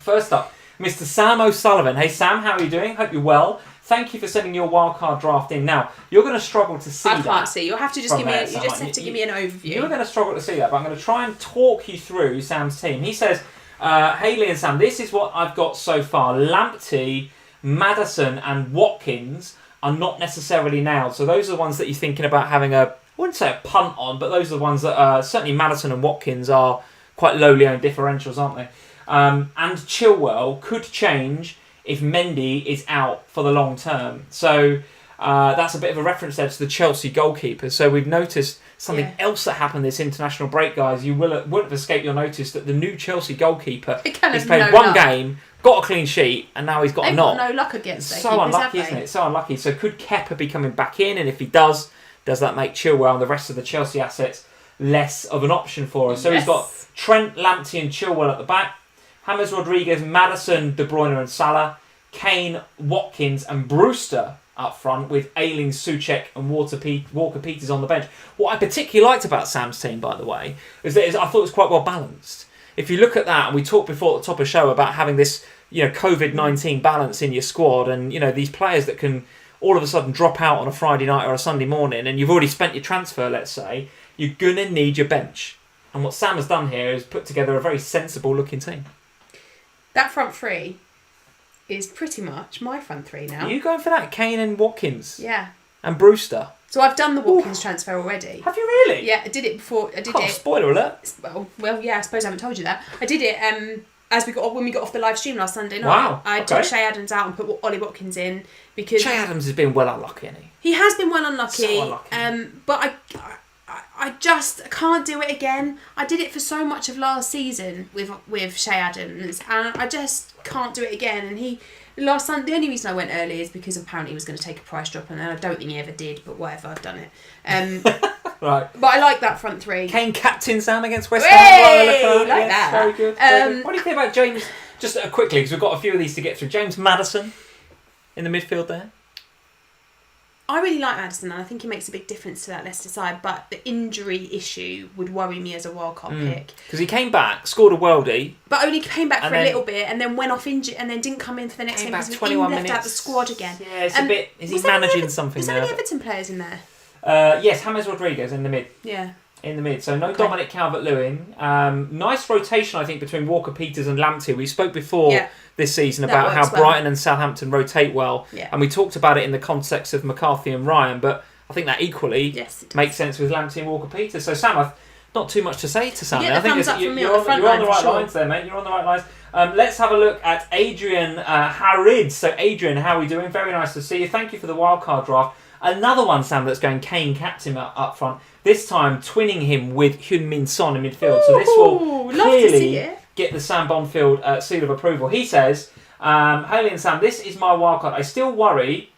First up, Mr. Sam O'Sullivan. Hey Sam, how are you doing? Hope you're well. Thank you for sending your wildcard draft in. Now, you're going to struggle to see that. I can't see. You'll have to just give me. You just have to give me an overview. You're going to struggle to see that, but I'm going to try and talk you through Sam's team. He says, Hayley and Sam, this is what I've got so far. Lamptey, Maddison and Watkins are not necessarily nailed. So those are the ones that you're thinking about having I wouldn't say a punt on, but those are the ones that certainly Maddison and Watkins are quite lowly owned differentials, aren't they? And Chilwell could change if Mendy is out for the long term. So that's a bit of a reference there to the Chelsea goalkeeper. So we've noticed something else that happened this international break, guys. You wouldn't have escaped your notice that the new Chelsea goalkeeper has played one game, got a clean sheet, and now he's got a knock. Got no luck against their so keepers, unlucky, isn't it? So unlucky. So could Kepa be coming back in? And if he does that make Chilwell and the rest of the Chelsea assets less of an option for us? So he's got Trent, Lamptey and Chilwell at the back. James Rodriguez, Maddison, De Bruyne and Salah. Kane, Watkins and Brewster up front with Ayling, Souček and Walker Peters on the bench. What I particularly liked about Sam's team, by the way, is that I thought it was quite well balanced. If you look at that, and we talked before at the top of the show about having this, COVID-19 balance in your squad, and these players that can all of a sudden drop out on a Friday night or a Sunday morning, and you've already spent your transfer, let's say, you're gonna need your bench. And what Sam has done here is put together a very sensible looking team. That front three is pretty much my front three now. Are you going for that? Kane and Watkins? Yeah. And Brewster? So I've done the Watkins transfer already. Have you really? Yeah, I did it before. Spoiler alert. Well, yeah, I suppose I haven't told you that. I did it when we got off the live stream last Sunday night. Wow. I took Shay Adams out and put Ollie Watkins in because Shay Adams has been well unlucky, hasn't he? He has been well unlucky. So unlucky. But I just can't do it again. I did it for so much of last season with Shay Adams, and I just can't do it again. And last Sunday, the only reason I went early is because apparently he was going to take a price drop, and I don't think he ever did. But whatever, I've done it. Right. But I like that front three. Kane captain Sam against West Ham. Like that. Very good. Very good. What do you think about James? Just quickly, because we've got a few of these to get through. James Maddison in the midfield there. I really like Maddison, and I think he makes a big difference to that Leicester side, but the injury issue would worry me as a wildcard pick. Because he came back, scored a worldie. But only came back for a little bit, and then went off injured, and then didn't come in for the next game because he was left out the squad again. Yeah, it's a bit... Is he managing something there? Was there any Everton players in there? Yes, James Rodriguez in the mid. Yeah. In the mid. So no Dominic Calvert-Lewin. Nice rotation, I think, between Walker Peters and Lamptey. We spoke before this season about how Brighton and Southampton rotate well. Yeah. And we talked about it in the context of McCarthy and Ryan, but I think that equally makes sense with Lamptey and Walker Peters. So Sam, I've not too much to say to Sam. I think you're on the right lines there, mate. You're on the right lines. Let's have a look at Adrian Harid. So Adrian, how are we doing? Very nice to see you. Thank you for the wildcard draft. Another one, Sam, that's going Kane captain up front. This time twinning him with Heung-min Son in midfield. So this will clearly get the Sam Bonfield seal of approval. He says, Hayley and Sam, this is my wildcard. I still worry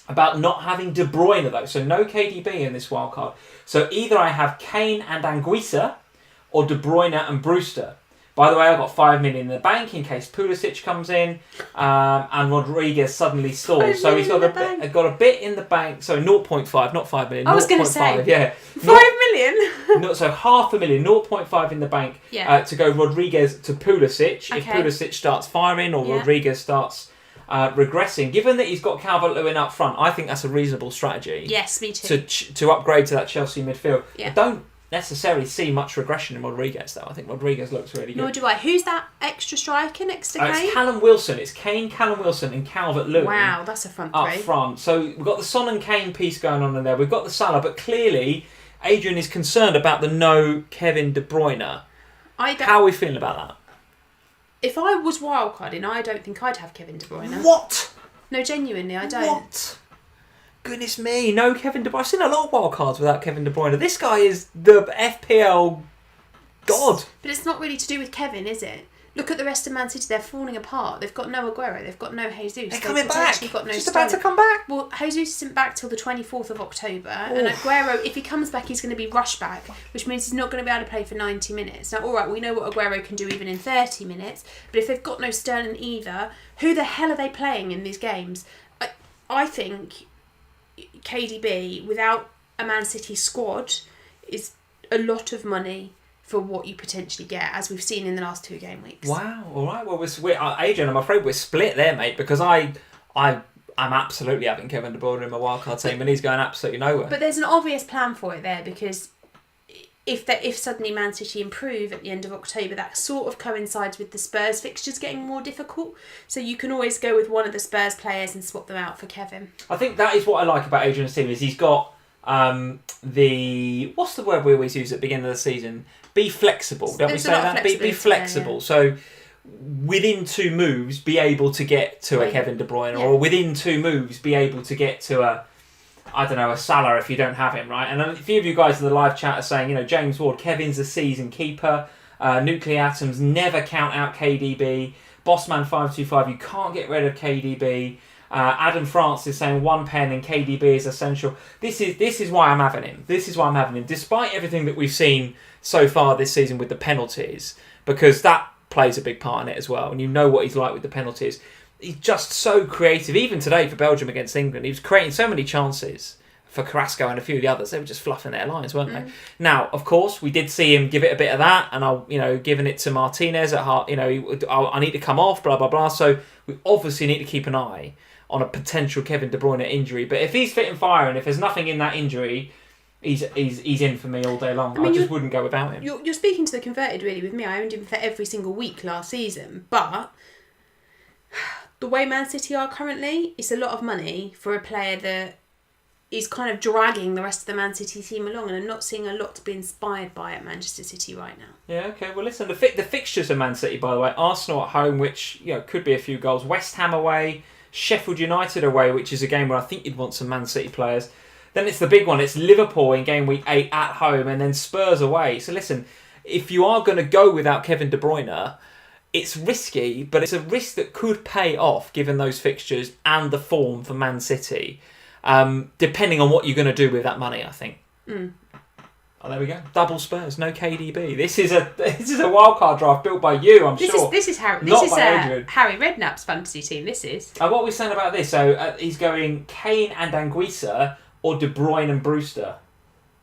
about not having De Bruyne though. So no KDB in this wildcard. So either I have Kane and Anguissa or De Bruyne and Brewster. By the way, I've got 5 million in the bank in case Pulisic comes in and Rodriguez suddenly stalls. So he's got a bit in the bank. So 0.5, not 5 million. I was going to say. Yeah. 5 million? So 500,000, 0.5 in the bank to go Rodriguez to Pulisic. Okay. If Pulisic starts firing or Rodriguez starts regressing. Given that he's got Calvert-Lewin up front, I think that's a reasonable strategy. Yes, me too. To upgrade to that Chelsea midfield. Yeah. I don't necessarily see much regression in Rodriguez though. I think Rodriguez looks really good. Nor do I. Who's that extra striker next to Kane? It's Callum Wilson. It's Kane, Callum Wilson and Calvert-Lewin. Wow, that's a front three. Up front. So we've got the Son and Kane piece going on in there. We've got the Salah, but clearly Adrian is concerned about the no Kevin De Bruyne. How are we feeling about that? If I was wildcarding, I don't think I'd have Kevin De Bruyne. What? No, genuinely, I don't. What? Goodness me, no Kevin De Bruyne. I've seen a lot of wildcards without Kevin De Bruyne. This guy is the FPL god. But it's not really to do with Kevin, is it? Look at the rest of Man City. They're falling apart. They've got no Aguero. They've got no Jesus. They're coming back. Got no Just about to come back. Well, Jesus isn't back till the 24th of October. And Aguero, if he comes back, he's going to be rushed back, which means he's not going to be able to play for 90 minutes. Now, all right, we know what Aguero can do even in 30 minutes. But if they've got no Sterling either, who the hell are they playing in these games? I think KDB without a Man City squad is a lot of money for what you potentially get, as we've seen in the last 2 game weeks. Wow. All right. Well, Adrian, I'm afraid we're split there, mate, because I'm absolutely having Kevin De Bruyne in my wildcard team, and he's going absolutely nowhere. But there's an obvious plan for it there, because if suddenly Man City improve at the end of October, that sort of coincides with the Spurs fixtures getting more difficult. So you can always go with one of the Spurs players and swap them out for Kevin. I think that is what I like about Adrian's team, is he's got what's the word we always use at the beginning of the season? Be flexible, don't we say that? Be flexible. There, yeah. So within 2 moves, be able to get to a Kevin De Bruyne, or within 2 moves, be able to get to a Salah if you don't have him, right? And a few of you guys in the live chat are saying, James Ward, Kevin's a season keeper. Nuclear Atoms, never count out KDB. Bossman525, you can't get rid of KDB. Adam France is saying 1 pen and KDB is essential. This is why I'm having him. Despite everything that we've seen so far this season with the penalties, because that plays a big part in it as well, and you know what he's like with the penalties. He's just so creative. Even today for Belgium against England, he was creating so many chances for Carrasco and a few of the others. They were just fluffing their lines, weren't they? Now, of course, we did see him give it a bit of that, and giving it to Martinez at heart. I need to come off, blah blah blah. So we obviously need to keep an eye on a potential Kevin De Bruyne injury. But if he's fit and firing, if there's nothing in that injury, he's in for me all day long. I just wouldn't go without him. You're speaking to the converted really with me. I owned him for every single week last season, but the way Man City are currently, it's a lot of money for a player that is kind of dragging the rest of the Man City team along, and I'm not seeing a lot to be inspired by at Manchester City right now. Yeah, okay. Well, listen, the fixtures of Man City, by the way: Arsenal at home, which could be a few goals; West Ham away, Sheffield United away, which is a game where I think you'd want some Man City players. Then it's the big one. It's Liverpool in game week 8 at home, and then Spurs away. So listen, if you are going to go without Kevin De Bruyne, it's risky, but it's a risk that could pay off given those fixtures and the form for Man City, depending on what you're going to do with that money, I think. Oh, there we go. Double Spurs, no KDB. This is a wildcard draft built by you, I'm sure. This is Harry Redknapp's fantasy team. This is. What are we saying about this? So he's going Kane and Anguissa or De Bruyne and Brewster.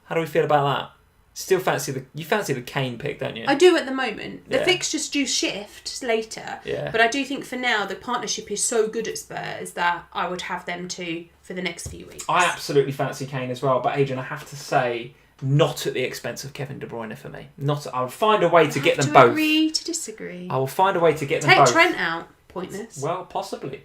How do we feel about that? Still fancy the Kane pick, don't you? I do at the moment. The fixtures do shift later, but I do think for now the partnership is so good at Spurs that I would have them too for the next few weeks. I absolutely fancy Kane as well, but Adrian, I have to say, not at the expense of Kevin De Bruyne for me. I would find a way to get them both. Agree to disagree. I will find a way to get them both. Take Trent out. Pointless. Well, possibly.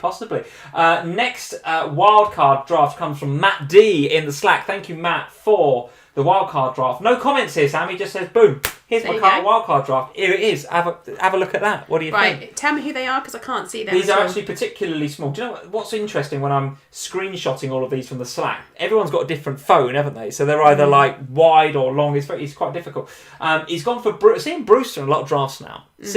Next wildcard draft comes from Matt D in the Slack. Thank you, Matt, for the wildcard draft. No comments here, Sam. He just says, boom, here's my wildcard draft. Here it is. Have a look at that. What do you think? Right, tell me who they are, because I can't see them. These are actually particularly small. Do you know what's interesting when I'm screenshotting all of these from the Slack? Everyone's got a different phone, haven't they? So they're either like wide or long. It's quite difficult. He's gone for seeing Brewster in a lot of drafts now. Makes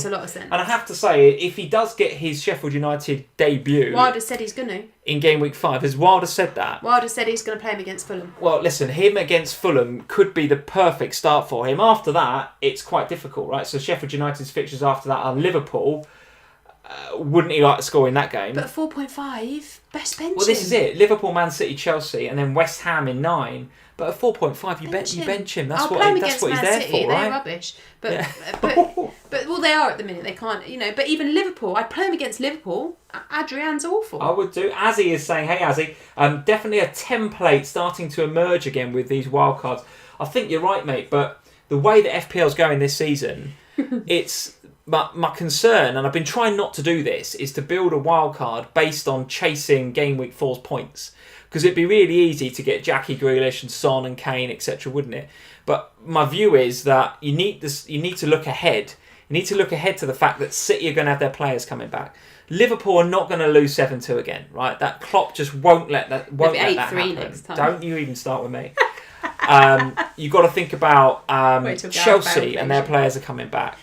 a lot of sense. And I have to say, if he does get his Sheffield United debut... Wilder said he's going to. In game week 5. Has Wilder said that? Wilder said he's going to play him against Fulham. Well, listen, him against Fulham could be the perfect start for him. After that, it's quite difficult, right? So Sheffield United's fixtures after that are Liverpool. Wouldn't he like to score in that game? But 4.5, best bench. Well, this is it. Liverpool, Man City, Chelsea, and then West Ham in 9. But at 4.5, you bench him. That's what he's there for, right? They're rubbish. But well, they are at the minute. They can't, But even Liverpool, I'd play him against Liverpool. Adrian's awful. I would do. Azzy is saying, hey Azzy, definitely a template starting to emerge again with these wildcards. I think you're right, mate. But the way that FPL's going this season, it's my concern, and I've been trying not to do this, is to build a wildcard based on chasing game week 4's points. Because it'd be really easy to get Jackie Grealish and Son and Kane, etc., wouldn't it? But my view is that you need to look ahead. You need to look ahead to the fact that City are going to have their players coming back. Liverpool are not going to lose 7-2 again, right? That Klopp just won't let that happen. Next time. Don't you even start with me. You've got to think about Chelsea and their players are coming back.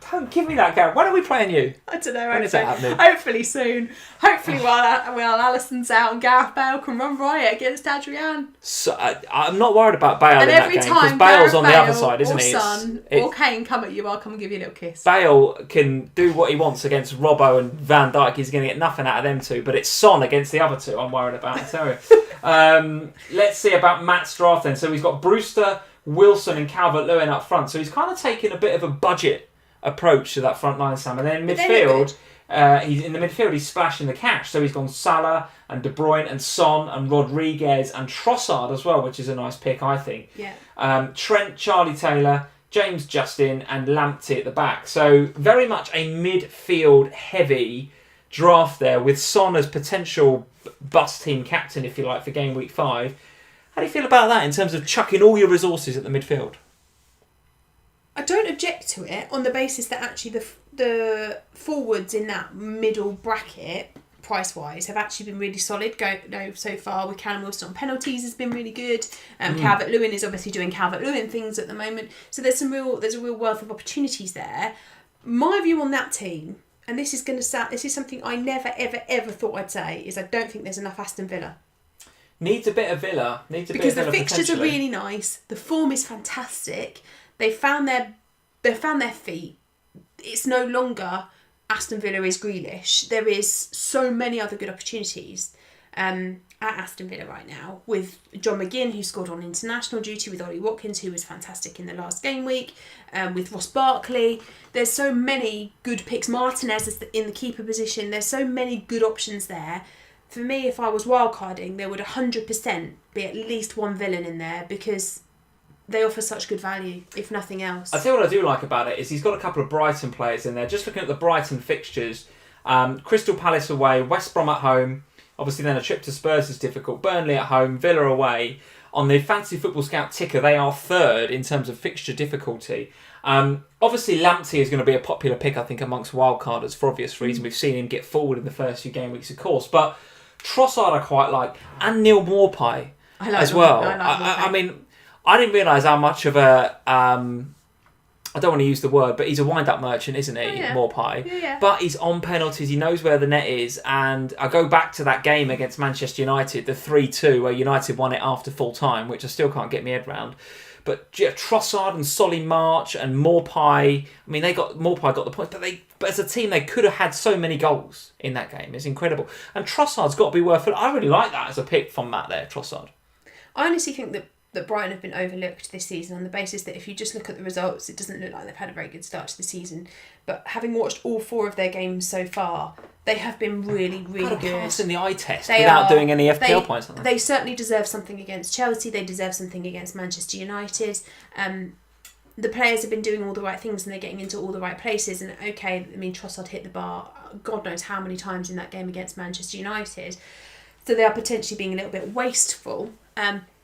Don't give me that, Gareth. When are we playing you? I don't know. When is that happening? Hopefully soon. Hopefully while Alisson's out and Gareth Bale can run riot against Adrian. So, I'm not worried about Bale and in that game because Bale's on the other side, isn't he? Son or Kane come at you, I'll come and give you a little kiss. Bale can do what he wants against Robbo and Van Dijk. He's going to get nothing out of them two. But it's Son against the other two I'm worried about, I tell you. Let's see about Matt's draft then. So he's got Brewster, Wilson and Calvert-Lewin up front. So he's kind of taken a bit of a budget approach to that front line, Sam. And then midfield, he's splashing the cash. So he's gone Salah and De Bruyne and Son and Rodriguez and Trossard as well, which is a nice pick, I think. Yeah. Trent, Charlie Taylor, James Justin and Lamptey at the back. So very much a midfield heavy draft there with Son as potential bus team captain, if you like, for game week 5. How do you feel about that in terms of chucking all your resources at the midfield? I don't object to it on the basis that actually the forwards in that middle bracket, price-wise, have actually been really solid. So far with Callum Wilson on penalties has been really good. Calvert-Lewin is obviously doing Calvert-Lewin things at the moment. So there's a real wealth of opportunities there. My view on that team, and this is something I never ever thought I'd say, is I don't think there's enough Aston Villa. Needs a bit of Villa. Because the fixtures are really nice. The form is fantastic. They found their feet. It's no longer Aston Villa is Grealish. There is so many other good opportunities at Aston Villa right now, with John McGinn, who scored on international duty, with Ollie Watkins, who was fantastic in the last game week, with Ross Barkley. There's so many good picks. Martinez is in the keeper position. There's so many good options there. For me, if I was wildcarding, there would 100% be at least one villain in there, because they offer such good value, if nothing else. I tell you what I do like about it is he's got a couple of Brighton players in there. Just looking at the Brighton fixtures, Crystal Palace away, West Brom at home. Obviously then a trip to Spurs is difficult. Burnley at home, Villa away. On the Fantasy Football Scout ticker, they are third in terms of fixture difficulty. Obviously Lamptey is going to be a popular pick, I think, amongst wildcarders for obvious reason. We've seen him get forward in the first few game weeks, of course. But Trossard I quite like, and Neil Maupay as well. I mean, I didn't realise how much of a I don't want to use the word, but he's a wind-up merchant, isn't he, Maupay? Yeah. But he's on penalties, he knows where the net is, and I go back to that game against Manchester United, the 3-2, where United won it after full-time, which I still can't get my head round. But Trossard and Solly March and Maupay, I mean, Maupay got the points, but as a team, they could have had so many goals in that game. It's incredible. And Trossard's got to be worth it. I really like that as a pick from Matt there, Trossard. I honestly think that Brighton have been overlooked this season on the basis that if you just look at the results, it doesn't look like they've had a very good start to the season. But having watched all 4 of their games so far, they have been really, really good. Passing the eye test without doing any FPL points on them. They certainly deserve something against Chelsea. They deserve something against Manchester United. The players have been doing all the right things and they're getting into all the right places. And okay, I mean, Trossard hit the bar God knows how many times in that game against Manchester United. So they are potentially being a little bit wasteful.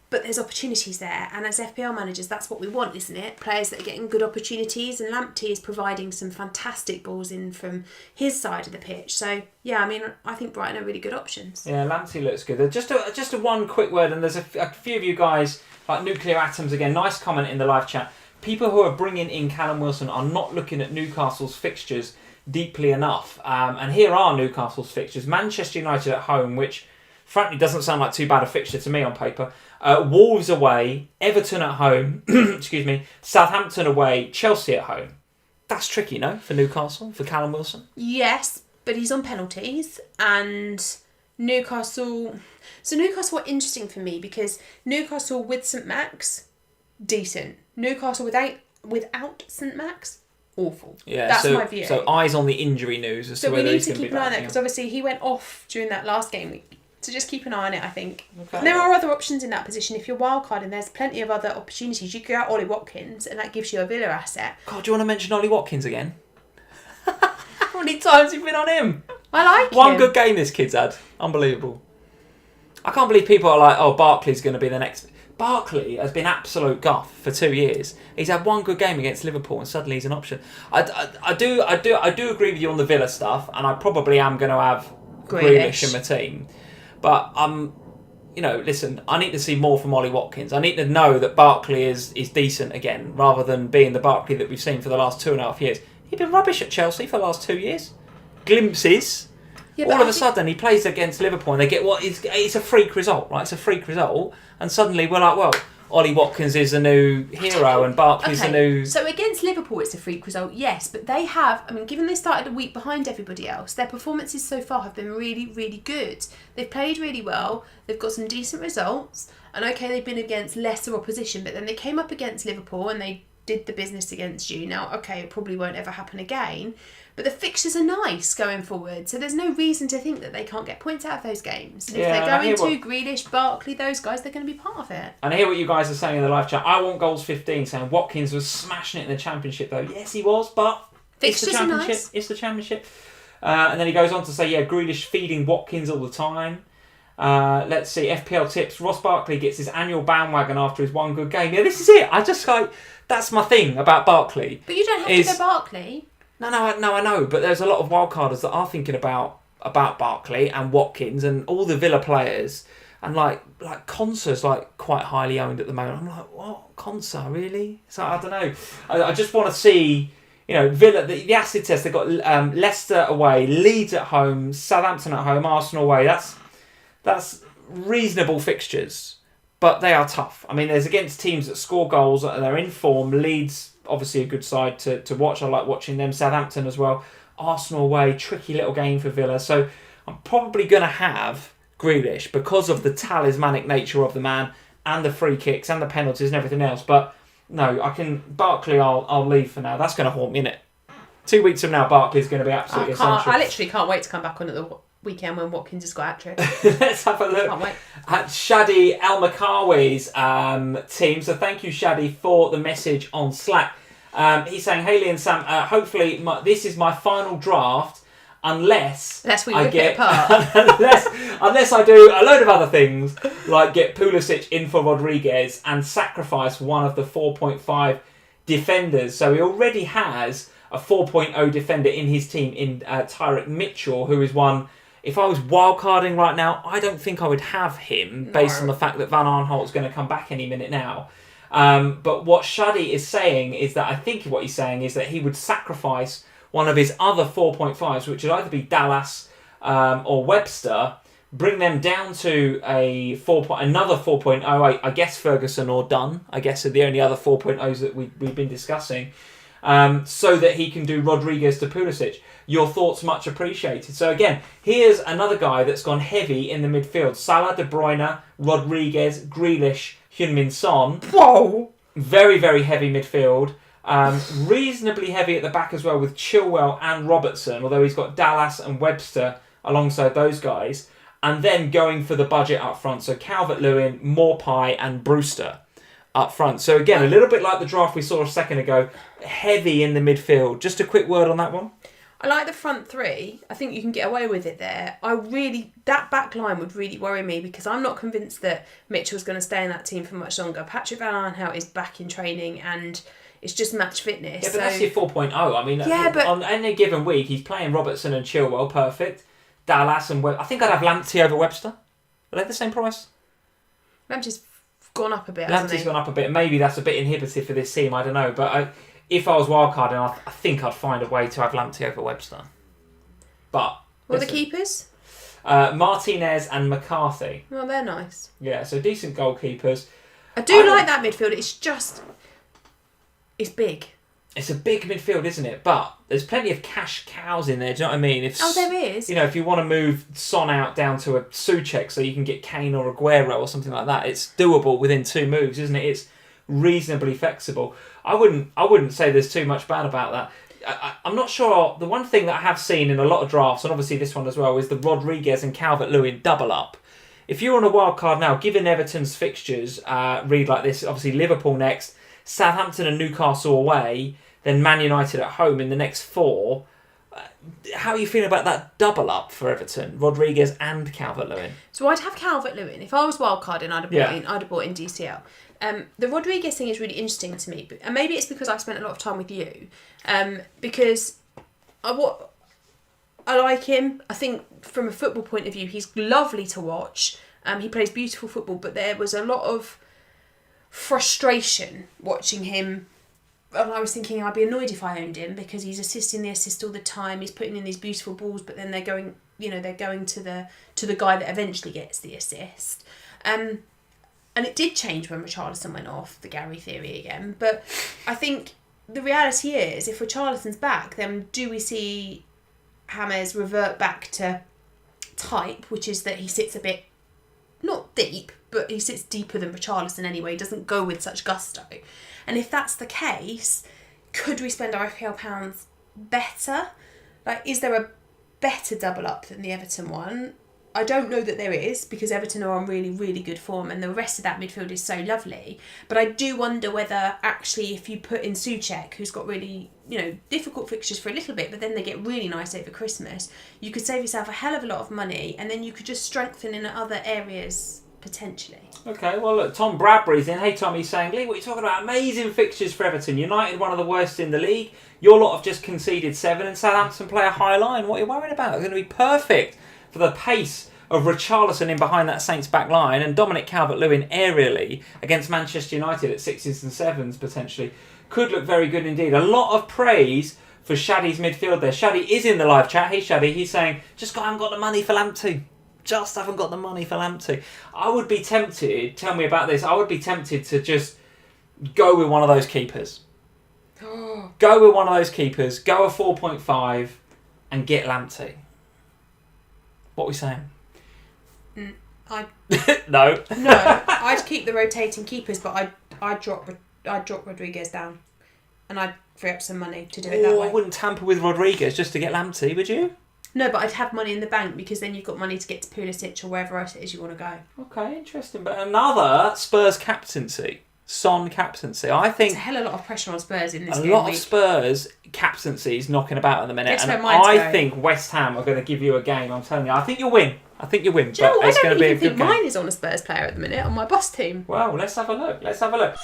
But there's opportunities there, and as FPL managers, that's what we want, isn't it? Players that are getting good opportunities, and Lamptey is providing some fantastic balls in from his side of the pitch. So, yeah, I mean, I think Brighton are really good options. Yeah, Lamptey looks good. Just a one quick word, and there's a few of you guys, like Nuclear Atoms again, nice comment in the live chat. People who are bringing in Callum Wilson are not looking at Newcastle's fixtures deeply enough. And here are Newcastle's fixtures. Manchester United at home, which frankly doesn't sound like too bad a fixture to me on paper. Wolves away, Everton at home, excuse me, Southampton away, Chelsea at home. That's tricky, no, for Newcastle, for Callum Wilson? Yes, but he's on penalties, and Newcastle... So Newcastle are interesting for me, because Newcastle with St Max, decent. Newcastle without St Max, awful. Yeah, that's my view. So eyes on the injury news as to whether he's going to be back. So we need to keep an eye on that, because obviously he went off during that last game week. So just keep an eye on it, I think. Okay. And there are other options in that position. If you're wildcarding, there's plenty of other opportunities. You could go out Ollie Watkins, and that gives you a Villa asset. God, do you want to mention Ollie Watkins again? How many times have you been on him? I like him. One good game this kid's had. Unbelievable. I can't believe people are like, oh, Barkley's going to be the next... Barkley has been absolute guff for 2 years. He's had one good game against Liverpool, and suddenly he's an option. I do agree with you on the Villa stuff, and I probably am going to have Grealish in my team. But listen, I need to see more from Ollie Watkins. I need to know that Barkley is decent again, rather than being the Barkley that we've seen for the last 2.5 years. He's been rubbish at Chelsea for the last 2 years. Glimpses. Yeah, all of a sudden, he plays against Liverpool, and they get it's a freak result, right? It's a freak result, and suddenly we're like, well, Ollie Watkins is a new hero and Barkley's a new... So against Liverpool it's a freak result, yes, but they have, I mean, given they started a week behind everybody else, their performances so far have been really, really good. They've played really well, they've got some decent results, and okay, they've been against lesser opposition, but then they came up against Liverpool and they did the business against you. Now, okay, it probably won't ever happen again, but the fixtures are nice going forward, so there's no reason to think that they can't get points out of those games. And if they're going to Grealish, Barkley, those guys, they're going to be part of it. And I hear what you guys are saying in the live chat. I want goals 15, saying Watkins was smashing it in the Championship, though. Yes, he was, but fixtures it's the Championship. Are nice. It's the Championship. And then he goes on to say, Grealish feeding Watkins all the time. Let's see, FPL tips. Ross Barkley gets his annual bandwagon after his one good game. Yeah, this is it. I just that's my thing about Barkley. But you don't have to go Barkley. No, I know, but there's a lot of wildcarders that are thinking about Barkley and Watkins and all the Villa players, and like Konsa's quite highly owned at the moment. I'm like, what, Konsa, really? So I don't know. I just want to see, Villa, the acid test. They've got Leicester away, Leeds at home, Southampton at home, Arsenal away. That's reasonable fixtures, but they are tough. I mean, there's against teams that score goals and they're in form. Leeds, obviously a good side to watch. I like watching them. Southampton as well. Arsenal away, tricky little game for Villa. So I'm probably going to have Grealish because of the talismanic nature of the man and the free kicks and the penalties and everything else. But no, Barkley I'll leave for now. That's going to haunt me, innit? 2 weeks from now, Barkley's going to be absolutely essential. I literally can't wait to come back on at the weekend when Watkins has got hat-trick. Let's have a look at Shady El Makawi's team. So thank you, Shady, for the message on Slack. He's saying, Hayley and Sam, hopefully this is my final draft unless we I rip get it apart. unless I do a load of other things like get Pulisic in for Rodriguez and sacrifice one of the 4.5 defenders. So he already has a 4.0 defender in his team in Tyrick Mitchell, who is one. If I was wildcarding right now, I don't think I would have him based on the fact that Van Aanholt's going to come back any minute now. But what Shady is saying is that I think what he's saying is that he would sacrifice one of his other 4.5s, which would either be Dallas or Webster, bring them down to another 4.0. I guess Ferguson or Dunn, I guess, are the only other 4.0s that we've been discussing, so that he can do Rodriguez to Pulisic. Your thoughts much appreciated. So again, here's another guy that's gone heavy in the midfield. Salah, De Bruyne, Rodriguez, Grealish, Heung-min Son. Whoa! Very, very heavy midfield. Reasonably heavy at the back as well with Chilwell and Robertson, although he's got Dallas and Webster alongside those guys. And then going for the budget up front. So Calvert-Lewin, Maupay and Brewster up front. So again, a little bit like the draft we saw a second ago, heavy in the midfield. Just a quick word on that one. I like the front three. I think you can get away with it there. That back line would really worry me because I'm not convinced that Mitchell's going to stay in that team for much longer. Patrick Van Aanholt is back in training and it's just match fitness. Yeah, but that's your 4.0. I mean, on any given week, he's playing Robertson and Chilwell, perfect. Dallas and I think I'd have Lamptey over Webster. Are they the same price? Lamptey's gone up a bit, Lamptey's gone up a bit. Maybe that's a bit inhibitive for this team, I don't know. But if I was wildcarding, I think I'd find a way to have Lamptey over Webster. But what are the keepers? Martinez and McCarthy. Well, they're nice. Yeah, so decent goalkeepers. I do like that midfield. It's big. It's a big midfield, isn't it? But there's plenty of cash cows in there. Do you know what I mean? There is. If you want to move Son out down to a Souček so you can get Kane or Aguero or something like that, it's doable within 2 moves, isn't it? It's reasonably flexible. I wouldn't say there's too much bad about that. I'm not sure. The one thing that I have seen in a lot of drafts, and obviously this one as well, is the Rodriguez and Calvert-Lewin double up. If you're on a wild card now, given Everton's fixtures read like this, obviously Liverpool next, Southampton and Newcastle away, then Man United at home in the next 4. How are you feeling about that double up for Everton, Rodriguez and Calvert-Lewin? So I'd have Calvert-Lewin. If I was wildcarding, I'd have bought in DCL. The Rodriguez thing is really interesting to me, and maybe it's because I've spent a lot of time with you, because I like him. I think from a football point of view, he's lovely to watch. He plays beautiful football, but there was a lot of frustration watching him. And I was thinking I'd be annoyed if I owned him because he's assisting the assist all the time. He's putting in these beautiful balls, but then they're going to the guy that eventually gets the assist. And And it did change when Richarlison went off, the Gary theory again. But I think the reality is, if Richarlison's back, then do we see James revert back to type, which is that he sits a bit, not deep, but he sits deeper than Richarlison anyway. He doesn't go with such gusto. And if that's the case, could we spend our FPL pounds better? Like, is there a better double up than the Everton one? I don't know that there is, because Everton are on really, really good form and the rest of that midfield is so lovely. But I do wonder whether actually if you put in Souček, who's got really, difficult fixtures for a little bit, but then they get really nice over Christmas, you could save yourself a hell of a lot of money and then you could just strengthen in other areas potentially. Okay, well look, Tom Bradbury's in. Hey Tom, he's saying, Lee, what are you talking about? Amazing fixtures for Everton. United, one of the worst in the league. Your lot have just conceded 7 and Southampton play a high line. What are you worried about? It's going to be perfect for the pace of Richarlison in behind that Saints back line and Dominic Calvert-Lewin aerially against Manchester United at 6s and 7s potentially. Could look very good indeed. A lot of praise for Shady's midfield there. Shady is in the live chat. Hey Shady, he's saying, haven't got the money for Lamptey. Just haven't got the money for Lamptey. I would be tempted, tell me about this, I would be tempted to just go with one of those keepers. Go with one of those keepers, go a 4.5 and get Lamptey. What are we saying? No. No, I'd keep the rotating keepers, but I'd drop Rodriguez down and I'd free up some money to do it that way. I wouldn't tamper with Rodriguez just to get Lamptey, would you? No, but I'd have money in the bank because then you've got money to get to Pulisic or wherever else it is you want to go. Okay, interesting. But another Spurs captaincy. Son captaincy. I think there's a hell of a lot of pressure on Spurs in this game. A lot of Spurs captaincies knocking about at the minute. Guess and I think West Ham are going to give you a game. I'm telling you. I think you'll win. Do you know what? I don't even think mine is on a Spurs player at the minute on my boss team. Well, let's have a look.